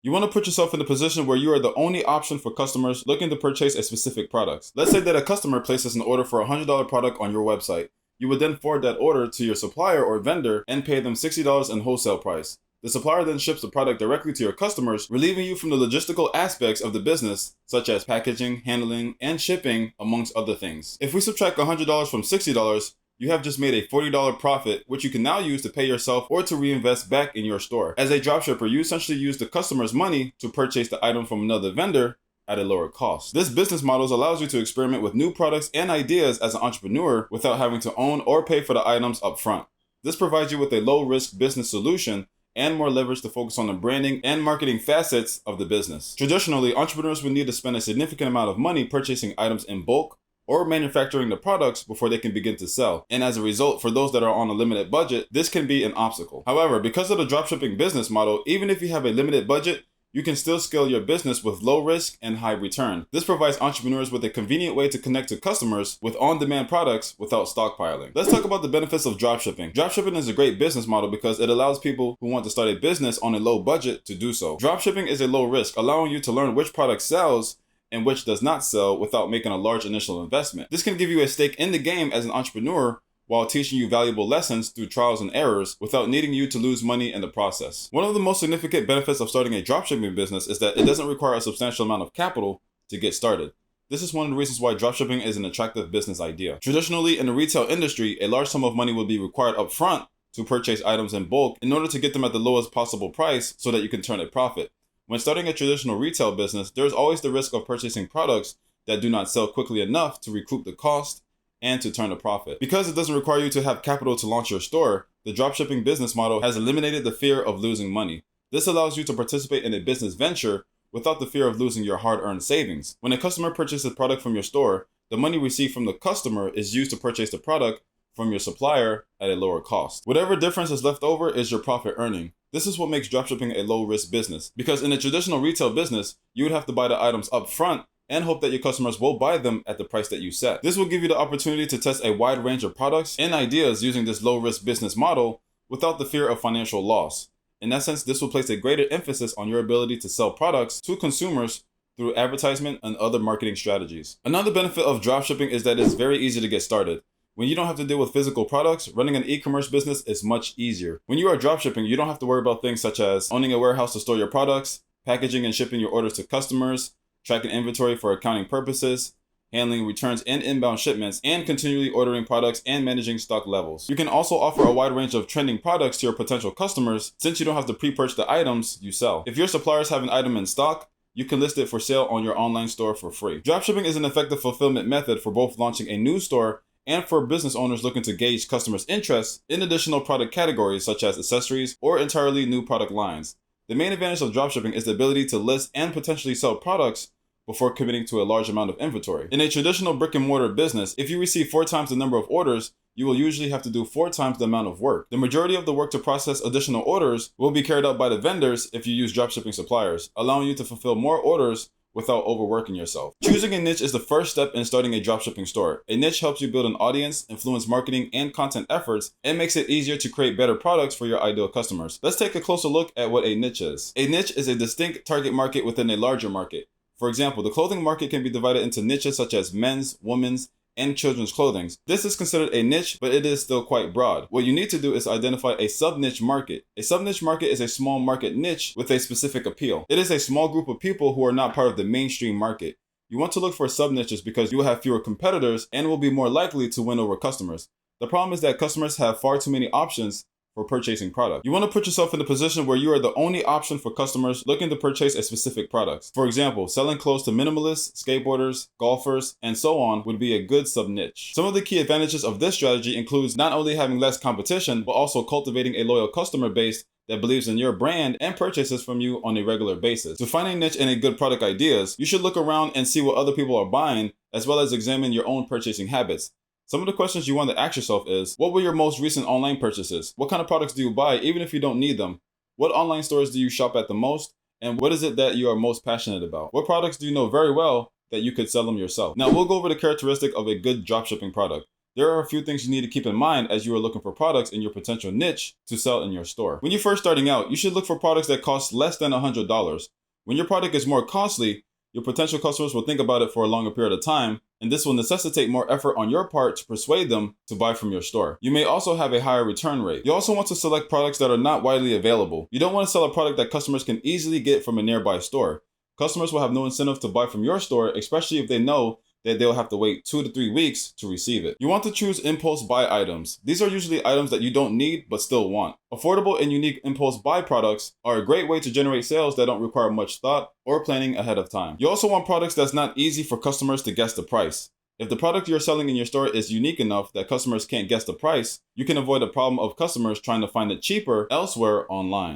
You want to put yourself in a position where you are the only option for customers looking to purchase a specific product. Let's say that a customer places an order for a $100 product on your website. You would then forward that order to your supplier or vendor and pay them $60 in wholesale price. The supplier then ships the product directly to your customers, relieving you from the logistical aspects of the business, such as packaging, handling, and shipping, amongst other things. If we subtract $100 from $60, you have just made a $40 profit, which you can now use to pay yourself or to reinvest back in your store. As a dropshipper, you essentially use the customer's money to purchase the item from another vendor at a lower cost. This business model allows you to experiment with new products and ideas as an entrepreneur without having to own or pay for the items up front. This provides you with a low-risk business solution and more leverage to focus on the branding and marketing facets of the business. Traditionally, entrepreneurs would need to spend a significant amount of money purchasing items in bulk or manufacturing the products before they can begin to sell. And as a result, for those that are on a limited budget, this can be an obstacle. However, because of the dropshipping business model, even if you have a limited budget, you can still scale your business with low risk and high return. This provides entrepreneurs with a convenient way to connect to customers with on-demand products without stockpiling. Let's talk about the benefits of dropshipping. Dropshipping is a great business model because it allows people who want to start a business on a low budget to do so. Dropshipping is a low risk, allowing you to learn which product sells and which does not sell without making a large initial investment. This can give you a stake in the game as an entrepreneur while teaching you valuable lessons through trials and errors without needing you to lose money in the process. One of the most significant benefits of starting a dropshipping business is that it doesn't require a substantial amount of capital to get started. This is one of the reasons why dropshipping is an attractive business idea. Traditionally, in the retail industry, a large sum of money will be required up front to purchase items in bulk in order to get them at the lowest possible price so that you can turn a profit. When starting a traditional retail business, there is always the risk of purchasing products that do not sell quickly enough to recoup the cost and to turn a profit. Because it doesn't require you to have capital to launch your store, the dropshipping business model has eliminated the fear of losing money. This allows you to participate in a business venture without the fear of losing your hard-earned savings. When a customer purchases a product from your store, the money received from the customer is used to purchase the product from your supplier at a lower cost. Whatever difference is left over is your profit earning. This is what makes dropshipping a low-risk business, because in a traditional retail business, you would have to buy the items up front and hope that your customers will buy them at the price that you set. This will give you the opportunity to test a wide range of products and ideas using this low-risk business model without the fear of financial loss. In essence, this will place a greater emphasis on your ability to sell products to consumers through advertisement and other marketing strategies. Another benefit of dropshipping is that it's very easy to get started. When you don't have to deal with physical products, running an e-commerce business is much easier. When you are dropshipping, you don't have to worry about things such as owning a warehouse to store your products, packaging and shipping your orders to customers, tracking inventory for accounting purposes, handling returns and inbound shipments, and continually ordering products and managing stock levels. You can also offer a wide range of trending products to your potential customers since you don't have to pre-purchase the items you sell. If your suppliers have an item in stock, you can list it for sale on your online store for free. Dropshipping is an effective fulfillment method for both launching a new store and for business owners looking to gauge customers' interest in additional product categories such as accessories or entirely new product lines. The main advantage of dropshipping is the ability to list and potentially sell products before committing to a large amount of inventory. In a traditional brick and mortar business, if you receive 4 times the number of orders, you will usually have to do 4 times the amount of work. The majority of the work to process additional orders will be carried out by the vendors if you use dropshipping suppliers, allowing you to fulfill more orders without overworking yourself. Choosing a niche is the first step in starting a dropshipping store. A niche helps you build an audience, influence marketing and content efforts, and makes it easier to create better products for your ideal customers. Let's take a closer look at what a niche is. A niche is a distinct target market within a larger market. For example, the clothing market can be divided into niches such as men's, women's, and children's clothing. This is considered a niche, but it is still quite broad. What you need to do is identify a sub-niche market. A sub-niche market is a small market niche with a specific appeal. It is a small group of people who are not part of the mainstream market. You want to look for sub-niches because you will have fewer competitors and will be more likely to win over customers. The problem is that customers have far too many options for purchasing product. You want to put yourself in a position where you are the only option for customers looking to purchase a specific product. For example, selling clothes to minimalists, skateboarders, golfers, and so on would be a good sub-niche. Some of the key advantages of this strategy includes not only having less competition, but also cultivating a loyal customer base that believes in your brand and purchases from you on a regular basis. To find a niche and a good product ideas, you should look around and see what other people are buying, as well as examine your own purchasing habits. Some of the questions you want to ask yourself is, what were your most recent online purchases? What kind of products do you buy even if you don't need them? What online stores do you shop at the most? And what is it that you are most passionate about? What products do you know very well that you could sell them yourself? Now we'll go over the characteristic of a good dropshipping product. There are a few things you need to keep in mind as you are looking for products in your potential niche to sell in your store. When you're first starting out, you should look for products that cost less than $100. When your product is more costly, your potential customers will think about it for a longer period of time, and this will necessitate more effort on your part to persuade them to buy from your store. You may also have a higher return rate. You also want to select products that are not widely available. You don't want to sell a product that customers can easily get from a nearby store. Customers will have no incentive to buy from your store, especially if they know that they'll have to wait 2 to 3 weeks to receive it. You want to choose impulse buy items. These are usually items that you don't need but still want. Affordable and unique impulse buy products are a great way to generate sales that don't require much thought or planning ahead of time. You also want products that's not easy for customers to guess the price. If the product you're selling in your store is unique enough that customers can't guess the price, you can avoid the problem of customers trying to find it cheaper elsewhere online.